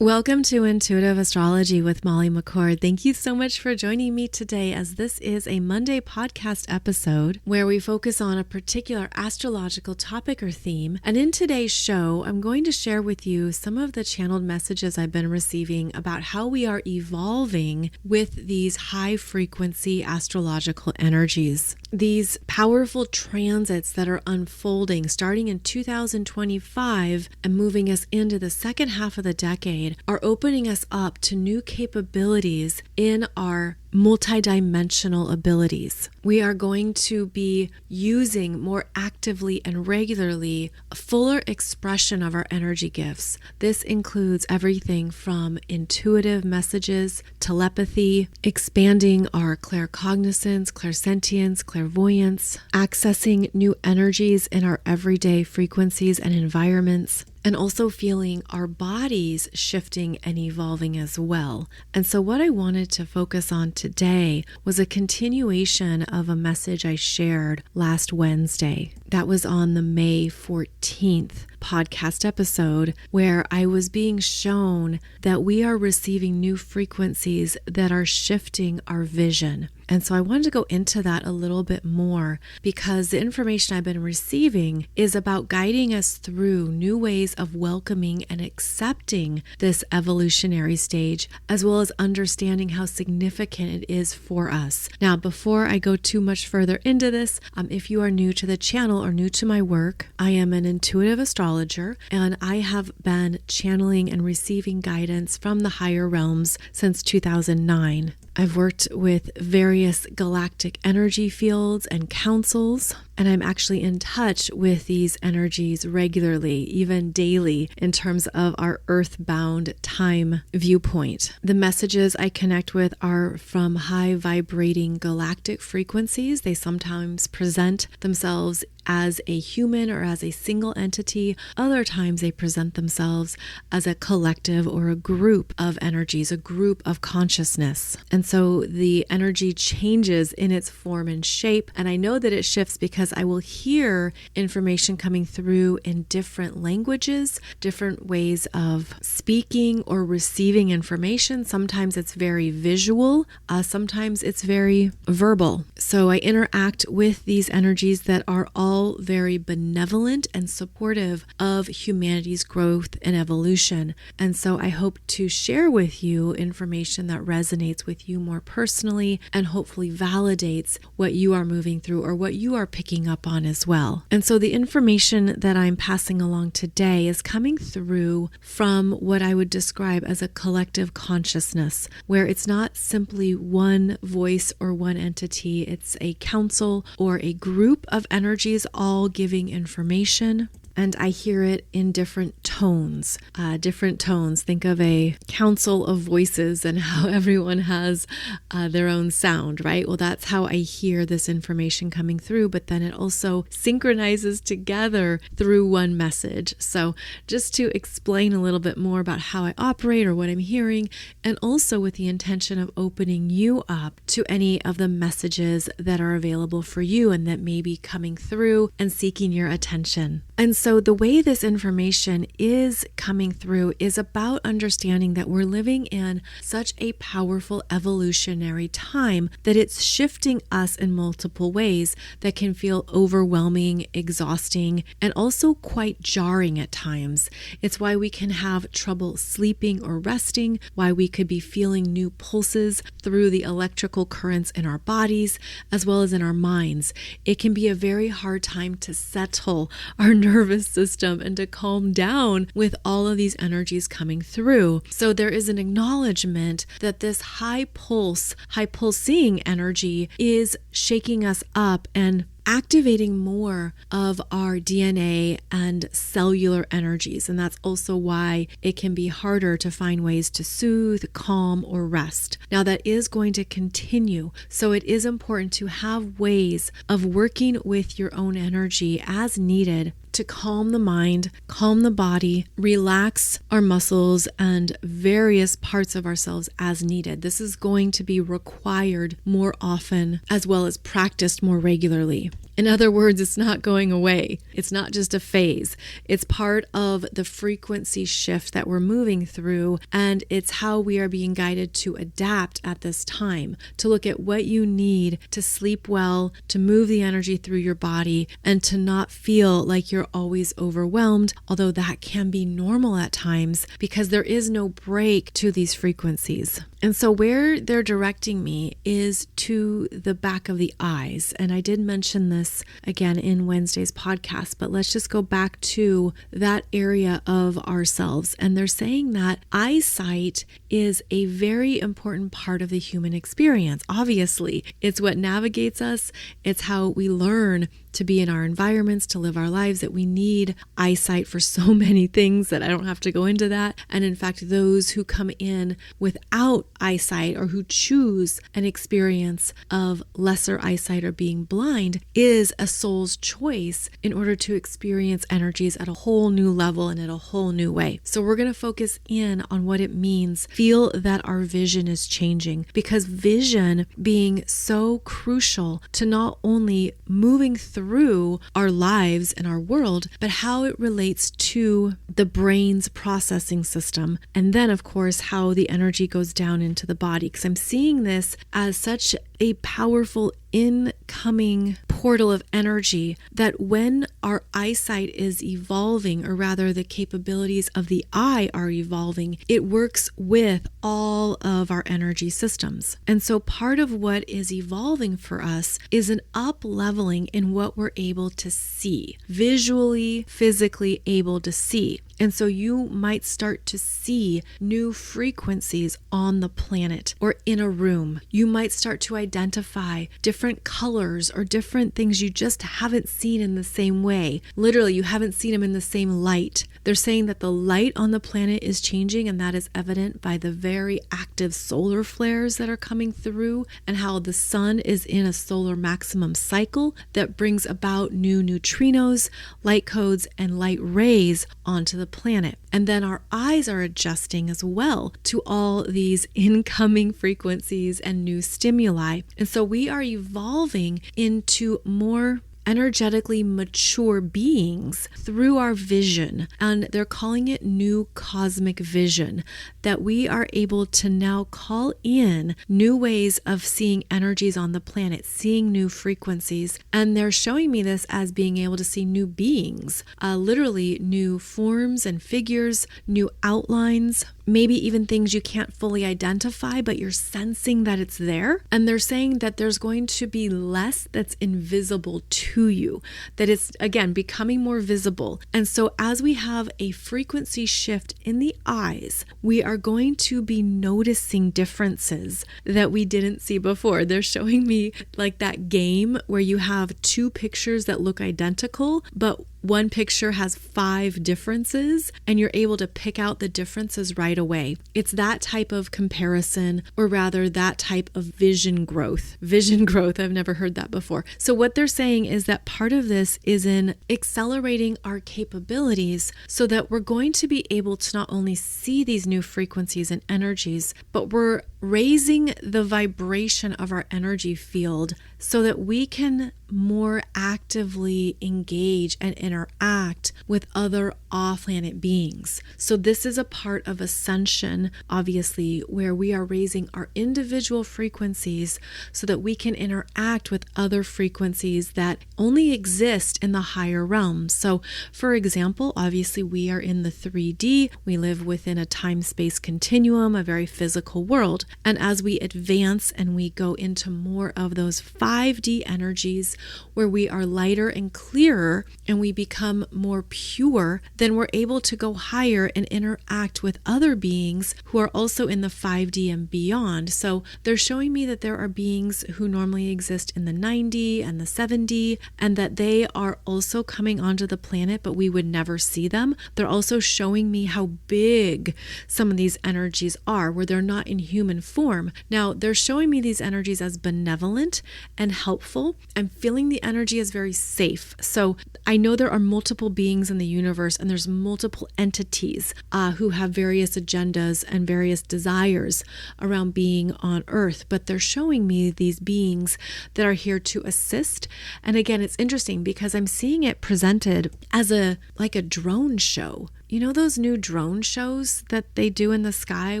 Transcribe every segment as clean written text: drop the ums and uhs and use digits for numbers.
Welcome to Intuitive Astrology with Molly McCord. Thank you so much for joining me today, as this is a Monday podcast episode where we focus on a particular astrological topic or theme. And in today's show, I'm going to share with you some of the channeled messages I've been receiving about how we are evolving with these high frequency astrological energies. These powerful transits that are unfolding starting in 2025 and moving us into the second half of the decade are opening us up to new capabilities in our multidimensional abilities. We are going to be using more actively and regularly a fuller expression of our energy gifts. This includes everything from intuitive messages, telepathy, expanding our claircognizance, clairsentience, clairvoyance, accessing new energies in our everyday frequencies and environments, and also feeling our bodies shifting and evolving as well. And so what I wanted to focus on today was a continuation of a message I shared last Wednesday. That was on the May 14th podcast episode, where I was being shown that we are receiving new frequencies that are shifting our vision. And so I wanted to go into that a little bit more because the information I've been receiving is about guiding us through new ways of welcoming and accepting this evolutionary stage, as well as understanding how significant it is for us. Now, before I go too much further into this, if you are new to the channel or new to my work, I am an intuitive astrologer, and I have been channeling and receiving guidance from the higher realms since 2009. I've worked with various galactic energy fields and councils, and I'm actually in touch with these energies regularly, even daily, in terms of our earthbound time viewpoint. The messages I connect with are from high vibrating galactic frequencies. They sometimes present themselves as a human or as a single entity. Other times they present themselves as a collective or a group of energies, a group of consciousness. And so the energy changes in its form and shape. And I know that it shifts because I will hear information coming through in different languages, different ways of speaking or receiving information. Sometimes it's very visual, sometimes it's very verbal. So I interact with these energies that are all very benevolent and supportive of humanity's growth and evolution. And so I hope to share with you information that resonates with you more personally and hopefully validates what you are moving through or what you are picking up on as well. And so the information that I'm passing along today is coming through from what I would describe as a collective consciousness, where it's not simply one voice or one entity, it's a council or a group of energies all giving information. And I hear it in different tones. Think of a council of voices and how everyone has their own sound, right? Well, that's how I hear this information coming through, but then it also synchronizes together through one message. So just to explain a little bit more about how I operate or what I'm hearing, and also with the intention of opening you up to any of the messages that are available for you and that may be coming through and seeking your attention. And so the way this information is coming through is about understanding that we're living in such a powerful evolutionary time that it's shifting us in multiple ways that can feel overwhelming, exhausting, and also quite jarring at times. It's why we can have trouble sleeping or resting, why we could be feeling new pulses through the electrical currents in our bodies, as well as in our minds. It can be a very hard time to settle our nervous system and to calm down with all of these energies coming through. So there is an acknowledgement that this high pulsing energy is shaking us up and activating more of our DNA and cellular energies. And that's also why it can be harder to find ways to soothe, calm, or rest. Now, that is going to continue. So it is important to have ways of working with your own energy as needed to calm the mind, calm the body, relax our muscles and various parts of ourselves as needed. This is going to be required more often as well as practiced more regularly. In other words, it's not going away. It's not just a phase. It's part of the frequency shift that we're moving through, and it's how we are being guided to adapt at this time, to look at what you need to sleep well, to move the energy through your body, and to not feel like you're always overwhelmed, although that can be normal at times because there is no break to these frequencies. And so where they're directing me is to the back of the eyes. And I did mention this again in Wednesday's podcast, but let's just go back to that area of ourselves. And they're saying that eyesight is a very important part of the human experience. Obviously, it's what navigates us. It's how we learn to be in our environments, to live our lives, that we need eyesight for so many things that I don't have to go into that. And in fact, those who come in without eyesight or who choose an experience of lesser eyesight or being blind is a soul's choice in order to experience energies at a whole new level and in a whole new way. So we're going to focus in on what it means, feel that our vision is changing, because vision being so crucial to not only moving through our lives and our world, but how it relates to the brain's processing system. And then, of course, how the energy goes down into the body. Because I'm seeing this as such a powerful incoming portal of energy that when our eyesight is evolving, or rather the capabilities of the eye are evolving, it works with all of our energy systems. And so part of what is evolving for us is an up-leveling in what we're able to see, visually, physically able to see. And so you might start to see new frequencies on the planet or in a room. You might start to identify different colors or different things you just haven't seen in the same way. Literally, you haven't seen them in the same light. They're saying that the light on the planet is changing, and that is evident by the very active solar flares that are coming through, and how the sun is in a solar maximum cycle that brings about new neutrinos, light codes, and light rays onto the planet. And then our eyes are adjusting as well to all these incoming frequencies and new stimuli. And so we are evolving into more energetically mature beings through our vision. And they're calling it new cosmic vision, that we are able to now call in new ways of seeing energies on the planet, seeing new frequencies. And they're showing me this as being able to see new beings, literally new forms and figures, new outlines, maybe even things you can't fully identify, but you're sensing that it's there. And they're saying that there's going to be less that's invisible to you, that it's, again, becoming more visible. And so as we have a frequency shift in the eyes, we are going to be noticing differences that we didn't see before. They're showing me like that game where you have two pictures that look identical, but one picture has 5 differences and you're able to pick out the differences right away. It's that type of comparison, or rather that type of vision growth. Vision growth, I've never heard that before. So what they're saying is that part of this is in accelerating our capabilities so that we're going to be able to not only see these new frequencies and energies, but we're raising the vibration of our energy field so that we can more actively engage and interact with other off-planet beings. So this is a part of ascension, obviously, where we are raising our individual frequencies so that we can interact with other frequencies that only exist in the higher realms. So for example, obviously we are in the 3D, we live within a time-space continuum, a very physical world. And as we advance and we go into more of those 5D energies where we are lighter and clearer and we become more pure, then we're able to go higher and interact with other beings who are also in the 5D and beyond. So they're showing me that there are beings who normally exist in the 9D and the 7D, and that they are also coming onto the planet, but we would never see them. They're also showing me how big some of these energies are, where they're not in human form. Now, they're showing me these energies as benevolent and helpful. I'm feeling feeling the energy is very safe. So I know there are multiple beings in the universe, and there's multiple entities who have various agendas and various desires around being on Earth, but they're showing me these beings that are here to assist. And again, it's interesting because I'm seeing it presented as like a drone show. You know those new drone shows that they do in the sky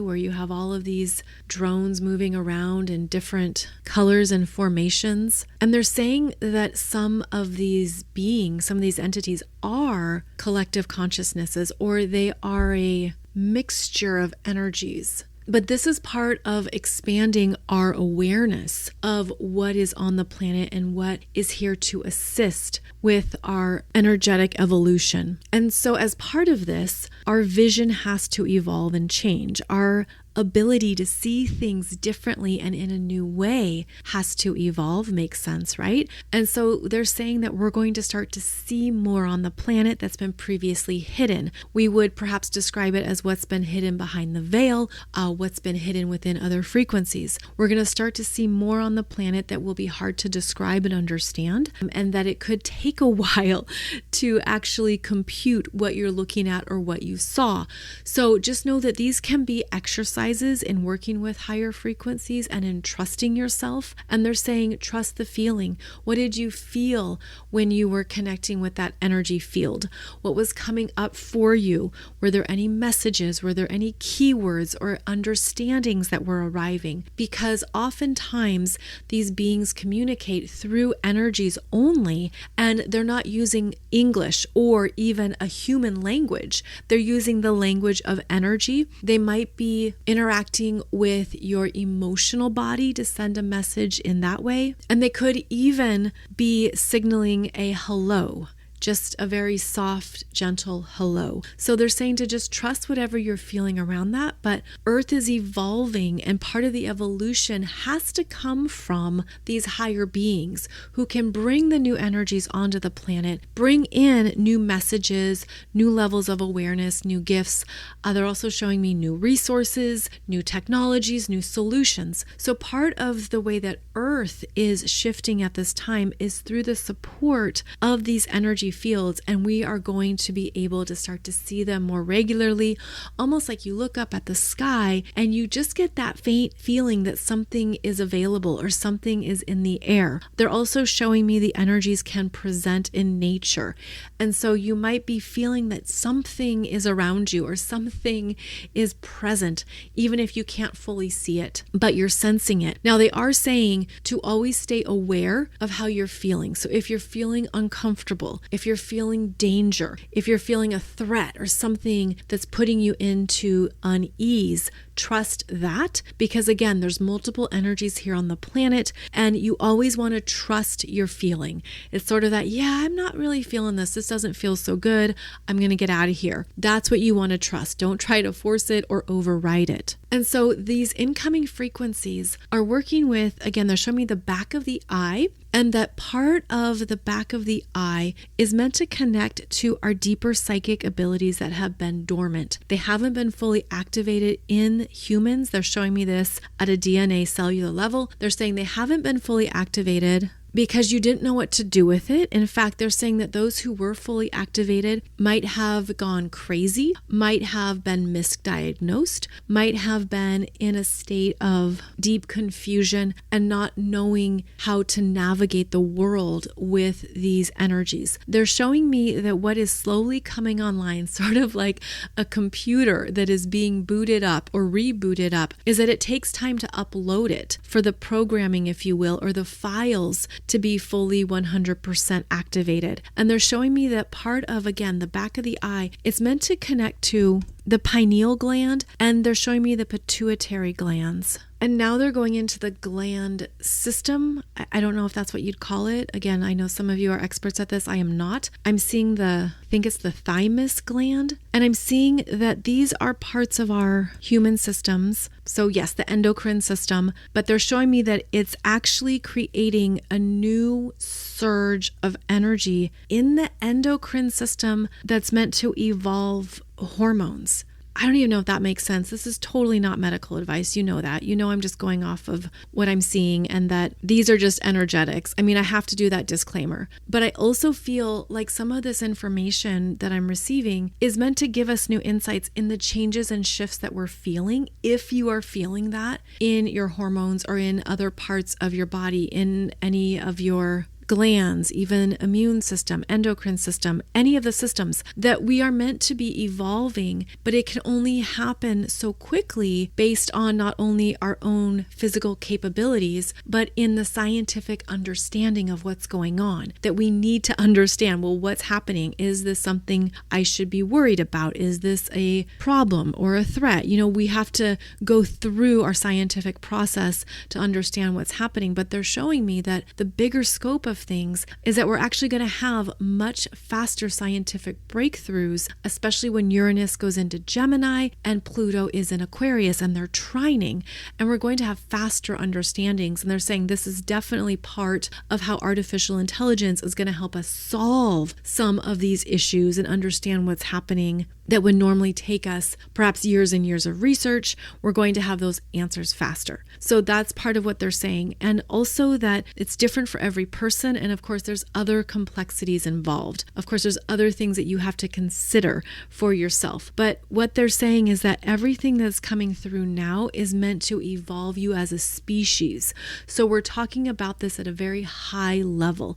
where you have all of these drones moving around in different colors and formations? And they're saying that some of these beings, some of these entities are collective consciousnesses, or they are a mixture of energies. But this is part of expanding our awareness of what is on the planet and what is here to assist with our energetic evolution. And so as part of this, our vision has to evolve and change. Our ability to see things differently and in a new way has to evolve. Makes sense, right? And so they're saying that we're going to start to see more on the planet that's been previously hidden. We would perhaps describe it as what's been hidden behind the veil, what's been hidden within other frequencies. We're going to start to see more on the planet that will be hard to describe and understand, and that it could take a while to actually compute what you're looking at or what you saw. So just know that these can be exercises in working with higher frequencies and in trusting yourself. And they're saying, trust the feeling. What did you feel when you were connecting with that energy field? What was coming up for you? Were there any messages? Were there any keywords or understandings that were arriving? Because oftentimes these beings communicate through energies only, and they're not using English or even a human language. They're using the language of energy. They might be interacting with your emotional body to send a message in that way. And they could even be signaling a hello. Just a very soft, gentle hello. So they're saying to just trust whatever you're feeling around that, but Earth is evolving, and part of the evolution has to come from these higher beings who can bring the new energies onto the planet, bring in new messages, new levels of awareness, new gifts. They're also showing me new resources, new technologies, new solutions. So part of the way that Earth is shifting at this time is through the support of these energy fields, and we are going to be able to start to see them more regularly, almost like you look up at the sky and you just get that faint feeling that something is available or something is in the air. They're also showing me the energies can present in nature, and so you might be feeling that something is around you or something is present, even if you can't fully see it, but you're sensing it. Now they are saying to always stay aware of how you're feeling. So if you're feeling uncomfortable, if you're feeling danger, if you're feeling a threat or something that's putting you into unease, trust that, because again, there's multiple energies here on the planet, and you always want to trust your feeling. It's sort of that, yeah, I'm not really feeling this. This doesn't feel so good. I'm going to get out of here. That's what you want to trust. Don't try to force it or override it. And so these incoming frequencies are working with, again, they're showing me the back of the eye, and that part of the back of the eye is meant to connect to our deeper psychic abilities that have been dormant. They haven't been fully activated in humans. They're showing me this at a DNA cellular level. They're saying they haven't been fully activated because you didn't know what to do with it. In fact, they're saying that those who were fully activated might have gone crazy, might have been misdiagnosed, might have been in a state of deep confusion and not knowing how to navigate the world with these energies. They're showing me that what is slowly coming online, sort of like a computer that is being booted up or rebooted up, is that it takes time to upload it for the programming, if you will, or the files to be fully 100% activated. And they're showing me that part of, again, the back of the eye, it's meant to connect to the pineal gland, and they're showing me the pituitary glands. And now they're going into the gland system. I don't know if that's what you'd call it. Again, I know some of you are experts at this. I am not. I'm seeing I think it's the thymus gland. And I'm seeing that these are parts of our human systems. So yes, the endocrine system, but they're showing me that it's actually creating a new surge of energy in the endocrine system that's meant to evolve hormones. I don't even know if that makes sense. This is totally not medical advice. You know that. You know I'm just going off of what I'm seeing and that these are just energetics. I mean, I have to do that disclaimer. But I also feel like some of this information that I'm receiving is meant to give us new insights in the changes and shifts that we're feeling. If you are feeling that in your hormones or in other parts of your body, in any of your glands, even immune system, endocrine system, any of the systems, that we are meant to be evolving, but it can only happen so quickly based on not only our own physical capabilities, but in the scientific understanding of what's going on, that we need to understand, well, what's happening? Is this something I should be worried about? Is this a problem or a threat? We have to go through our scientific process to understand what's happening, but they're showing me that the bigger scope of things is that we're actually going to have much faster scientific breakthroughs, especially when Uranus goes into Gemini and Pluto is in Aquarius and they're trining, and we're going to have faster understandings. And they're saying this is definitely part of how artificial intelligence is going to help us solve some of these issues and understand what's happening that would normally take us perhaps years and years of research. We're going to have those answers faster. So that's part of what they're saying. And also that it's different for every person. And of course, there's other complexities involved. Of course, there's other things that you have to consider for yourself. But what they're saying is that everything that's coming through now is meant to evolve you as a species. So we're talking about this at a very high level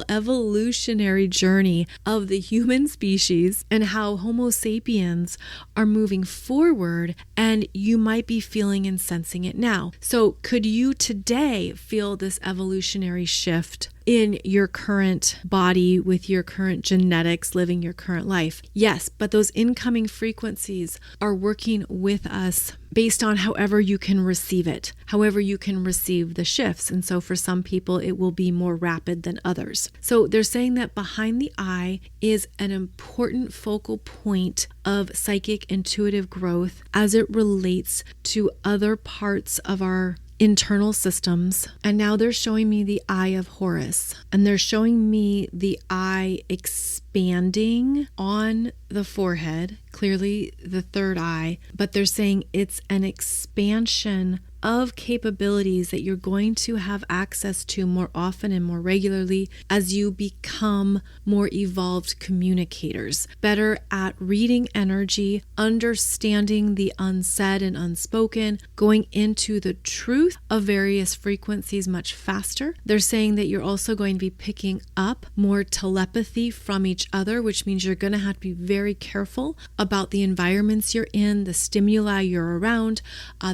evolutionary journey of the human species and how Homo sapiens are moving forward, and you might be feeling and sensing it now. So could you today feel this evolutionary shift in your current body with your current genetics, living your current life? Yes, but those incoming frequencies are working with us based on however you can receive it, however you can receive the shifts. And so for some people, it will be more rapid than others. So they're saying that behind the eye is an important focal point of psychic intuitive growth as it relates to other parts of our internal systems. And now they're showing me the eye of Horus, and they're showing me the eye expanding on the forehead, clearly the third eye, but they're saying it's an expansion of capabilities that you're going to have access to more often and more regularly as you become more evolved communicators, better at reading energy, understanding the unsaid and unspoken, going into the truth of various frequencies much faster. They're saying that you're also going to be picking up more telepathy from each other, which means you're going to have to be very careful about the environments you're in, the stimuli you're around,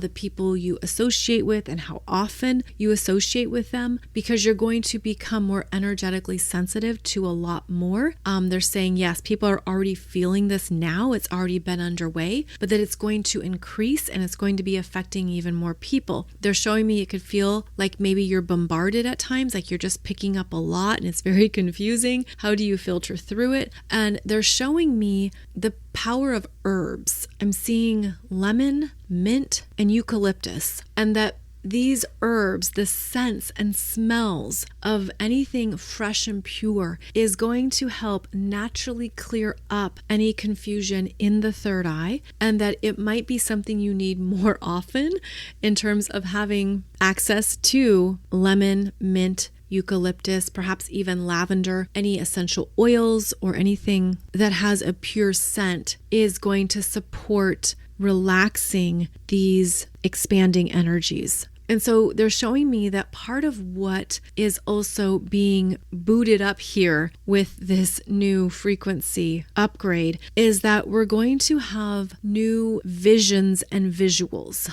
the people you associate with, and how often you associate with them, because you're going to become more energetically sensitive to a lot more. They're saying, yes, people are already feeling this now. It's already been underway, but that it's going to increase and it's going to be affecting even more people. They're showing me it could feel like maybe you're bombarded at times, like you're just picking up a lot and it's very confusing. How do you filter through it? And they're showing me the power of herbs. I'm seeing lemon, mint, and eucalyptus, and that these herbs, the scents and smells of anything fresh and pure, is going to help naturally clear up any confusion in the third eye, and that it might be something you need more often in terms of having access to lemon, mint, eucalyptus, perhaps even lavender, any essential oils or anything that has a pure scent is going to support relaxing these expanding energies. And so they're showing me that part of what is also being booted up here with this new frequency upgrade is that we're going to have new visions and visuals.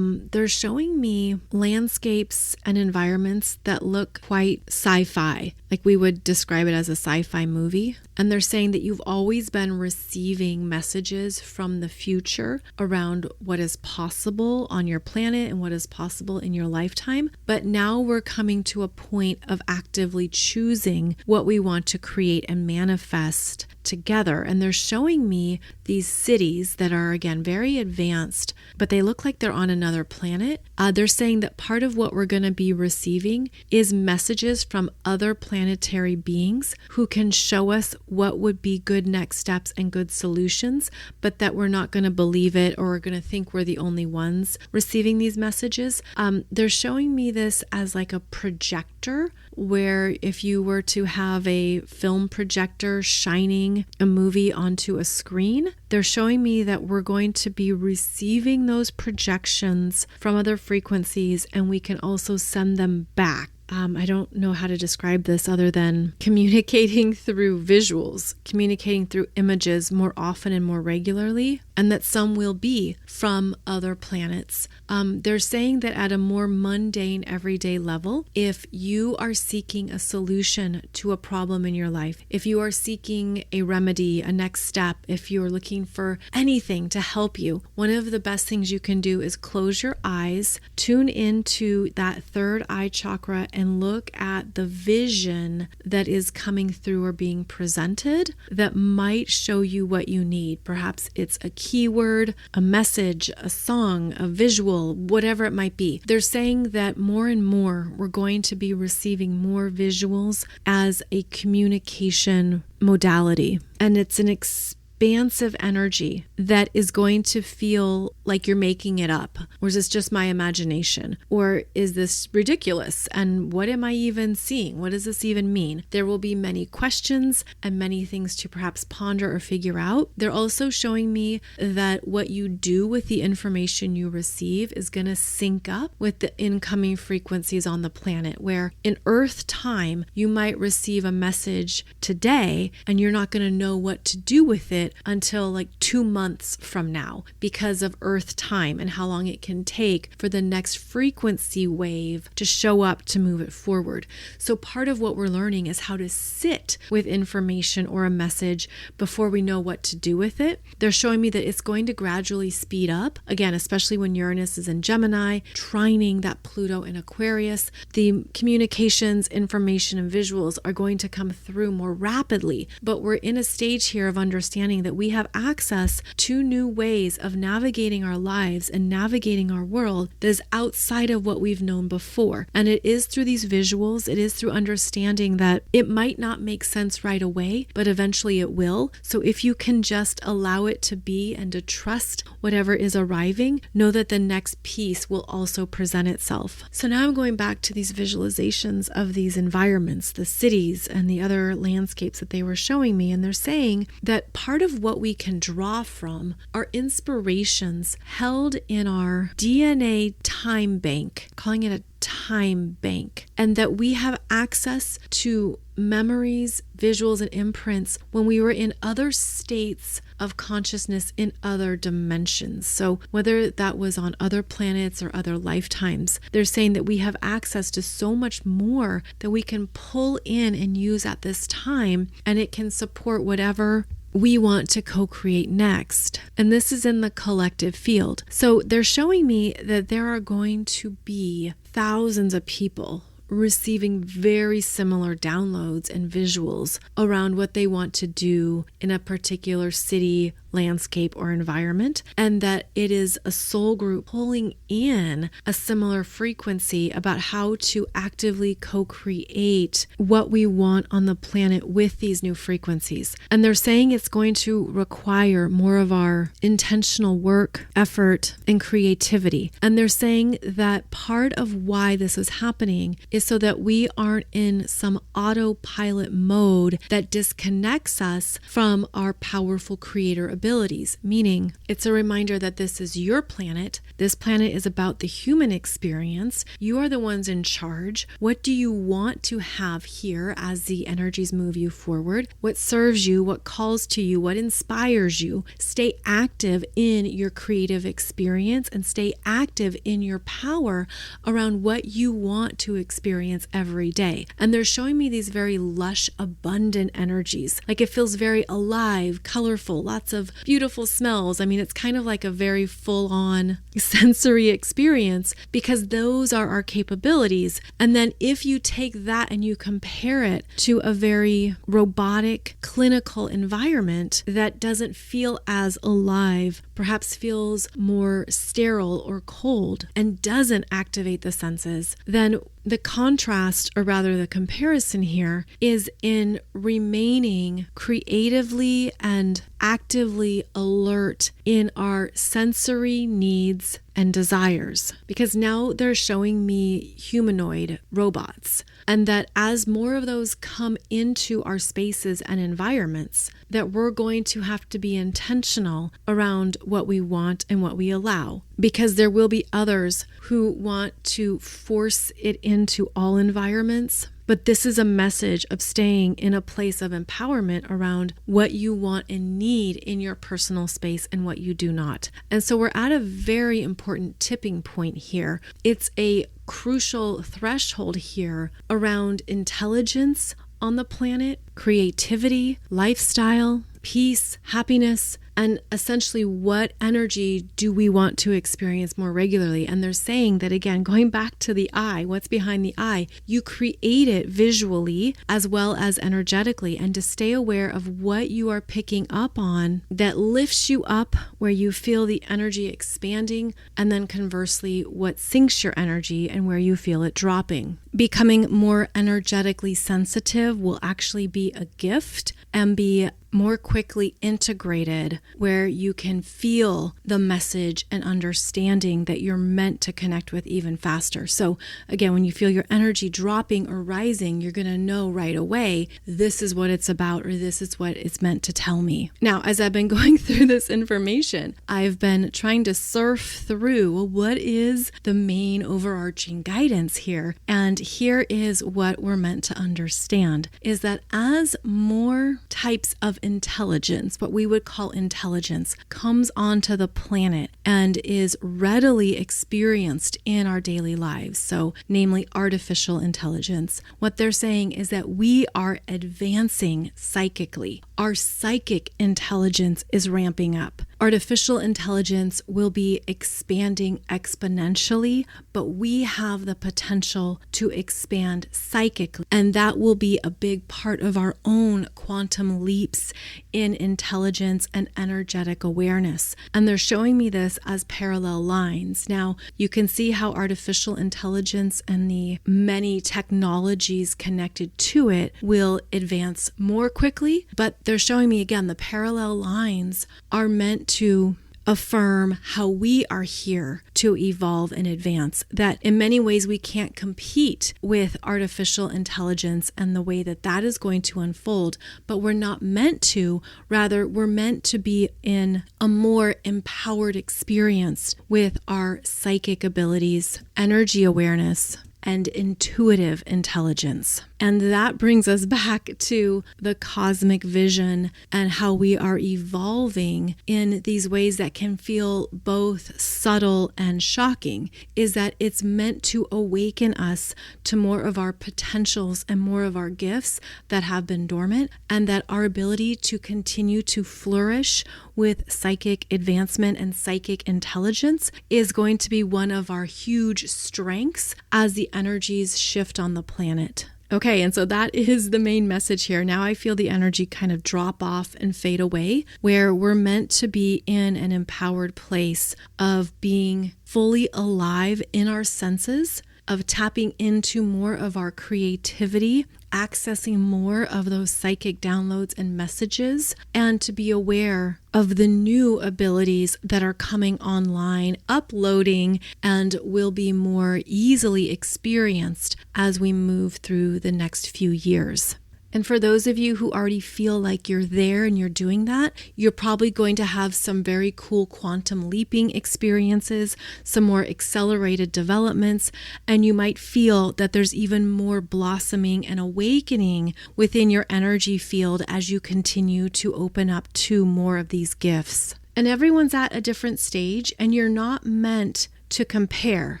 They're showing me landscapes and environments that look quite sci-fi, like we would describe it as a sci-fi movie. And they're saying that you've always been receiving messages from the future around what is possible on your planet and what is possible in your lifetime. But now we're coming to a point of actively choosing what we want to create and manifest together. And they're showing me these cities that are, again, very advanced, but they look like they're on another planet. They're saying that part of what we're going to be receiving is messages from other planetary beings who can show us what would be good next steps and good solutions, but that we're not going to believe it, or we're going to think we're the only ones receiving these messages. They're showing me this as like a projector, where if you were to have a film projector shining a movie onto a screen, they're showing me that we're going to be receiving those projections from other frequencies, and we can also send them back. I don't know how to describe this other than communicating through visuals, communicating through images more often and more regularly, and that some will be from other planets. They're saying that at a more mundane, everyday level, if you are seeking a solution to a problem in your life, if you are seeking a remedy, a next step, if you're looking for anything to help you, one of the best things you can do is close your eyes, tune into that third eye chakra, and look at the vision that is coming through or being presented that might show you what you need. Perhaps it's a keyword, a message, a song, a visual, whatever it might be. They're saying that more and more we're going to be receiving more visuals as a communication modality. And it's an expansive energy that is going to feel like you're making it up. Or is this just my imagination? Or is this ridiculous? And what am I even seeing? What does this even mean? There will be many questions and many things to perhaps ponder or figure out. They're also showing me that what you do with the information you receive is going to sync up with the incoming frequencies on the planet, where in Earth time, you might receive a message today and you're not going to know what to do with it until like 2 months from now, because of Earth time and how long it can take for the next frequency wave to show up to move it forward. So part of what we're learning is how to sit with information or a message before we know what to do with it. They're showing me that it's going to gradually speed up, again, especially when Uranus is in Gemini, trining that Pluto in Aquarius. The communications, information, and visuals are going to come through more rapidly, but we're in a stage here of understanding that we have access to new ways of navigating our lives and navigating our world that is outside of what we've known before. And it is through these visuals, it is through understanding that it might not make sense right away, but eventually it will. So if you can just allow it to be and to trust whatever is arriving, know that the next piece will also present itself. So now I'm going back to these visualizations of these environments, the cities and the other landscapes that they were showing me. And they're saying that part of what we can draw from are inspirations held in our DNA time bank, calling it a time bank, and that we have access to memories, visuals, and imprints when we were in other states of consciousness in other dimensions. So whether that was on other planets or other lifetimes, they're saying that we have access to so much more that we can pull in and use at this time, and it can support whatever we want to co-create next. And this is in the collective field. So they're showing me that there are going to be thousands of people receiving very similar downloads and visuals around what they want to do in a particular city, landscape, or environment, and that it is a soul group pulling in a similar frequency about how to actively co-create what we want on the planet with these new frequencies. And they're saying it's going to require more of our intentional work, effort, and creativity. And they're saying that part of why this is happening is so that we aren't in some autopilot mode that disconnects us from our powerful creator abilities, meaning it's a reminder that this is your planet. This planet is about the human experience. You are the ones in charge. What do you want to have here as the energies move you forward? What serves you? What calls to you? What inspires you? Stay active in your creative experience and stay active in your power around what you want to experience every day. And they're showing me these very lush, abundant energies. Like it feels very alive, colorful, lots of beautiful smells. I mean, it's kind of like a very full-on sensory experience because those are our capabilities. And then if you take that and you compare it to a very robotic, clinical environment that doesn't feel as alive, perhaps feels more sterile or cold, and doesn't activate the senses, then the contrast, or rather the comparison here, is in remaining creatively and actively alert in our sensory needs and desires. Because now they're showing me humanoid robots, and that as more of those come into our spaces and environments, that we're going to have to be intentional around what we want and what we allow. Because there will be others who want to force it into all environments. But this is a message of staying in a place of empowerment around what you want and need in your personal space and what you do not. And so we're at a very important tipping point here. It's a crucial threshold here around intelligence on the planet, creativity, lifestyle, peace, happiness, and essentially what energy do we want to experience more regularly. And they're saying that, again, going back to the eye, what's behind the eye, you create it visually as well as energetically, and to stay aware of what you are picking up on that lifts you up where you feel the energy expanding, and then conversely what sinks your energy and where you feel it dropping. Becoming more energetically sensitive will actually be a gift and be more quickly integrated, where you can feel the message and understanding that you're meant to connect with even faster. So again, when you feel your energy dropping or rising, you're going to know right away, this is what it's about, or this is what it's meant to tell me. Now, as I've been going through this information, I've been trying to surf through, well, what is the main overarching guidance here? And here is what we're meant to understand, is that as more types of intelligence, what we would call intelligence, comes onto the planet and is readily experienced in our daily lives, so namely artificial intelligence, what they're saying is that we are advancing psychically. Our psychic intelligence is ramping up. Artificial intelligence will be expanding exponentially, but we have the potential to expand psychically, and that will be a big part of our own quantum leaps in intelligence and energetic awareness. And they're showing me this as parallel lines. Now, you can see how artificial intelligence and the many technologies connected to it will advance more quickly, but they're showing me again the parallel lines are meant to affirm how we are here to evolve and advance, that in many ways we can't compete with artificial intelligence and the way that that is going to unfold, but we're not meant to. Rather, we're meant to be in a more empowered experience with our psychic abilities, energy awareness, and intuitive intelligence. And that brings us back to the cosmic vision and how we are evolving in these ways that can feel both subtle and shocking, is that it's meant to awaken us to more of our potentials and more of our gifts that have been dormant, and that our ability to continue to flourish with psychic advancement and psychic intelligence is going to be one of our huge strengths as the energies shift on the planet. Okay, and so that is the main message here. Now I feel the energy kind of drop off and fade away, where we're meant to be in an empowered place of being fully alive in our senses, of tapping into more of our creativity, accessing more of those psychic downloads and messages, and to be aware of the new abilities that are coming online, uploading, and will be more easily experienced as we move through the next few years. And for those of you who already feel like you're there and you're doing that, you're probably going to have some very cool quantum leaping experiences, some more accelerated developments, and you might feel that there's even more blossoming and awakening within your energy field as you continue to open up to more of these gifts. And everyone's at a different stage, and you're not meant to compare.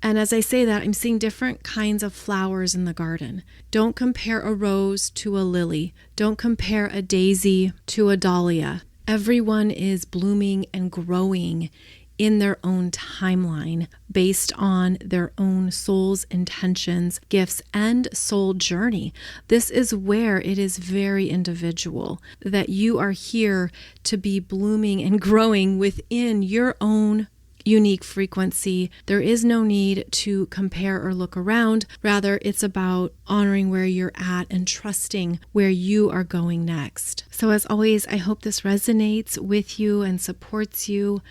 And as I say that, I'm seeing different kinds of flowers in the garden. Don't compare a rose to a lily. Don't compare a daisy to a dahlia. Everyone is blooming and growing in their own timeline based on their own soul's intentions, gifts, and soul journey. This is where it is very individual, that you are here to be blooming and growing within your own unique frequency. There is no need to compare or look around. Rather, it's about honoring where you're at and trusting where you are going next. So as always, I hope this resonates with you and supports you,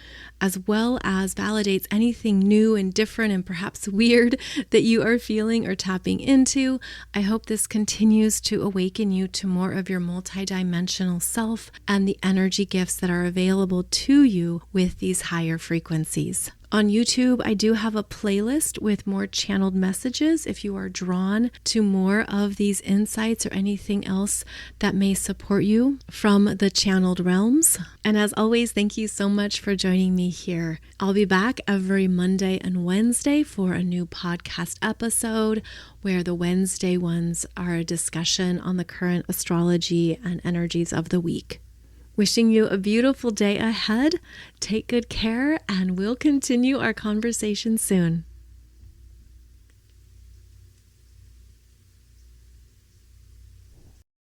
as well as validates anything new and different and perhaps weird that you are feeling or tapping into. I hope this continues to awaken you to more of your multidimensional self and the energy gifts that are available to you with these higher frequencies. On YouTube, I do have a playlist with more channeled messages if you are drawn to more of these insights or anything else that may support you from the channeled realms. And as always, thank you so much for joining me here. I'll be back every Monday and Wednesday for a new podcast episode, where the Wednesday ones are a discussion on the current astrology and energies of the week. Wishing you a beautiful day ahead. Take good care, and we'll continue our conversation soon.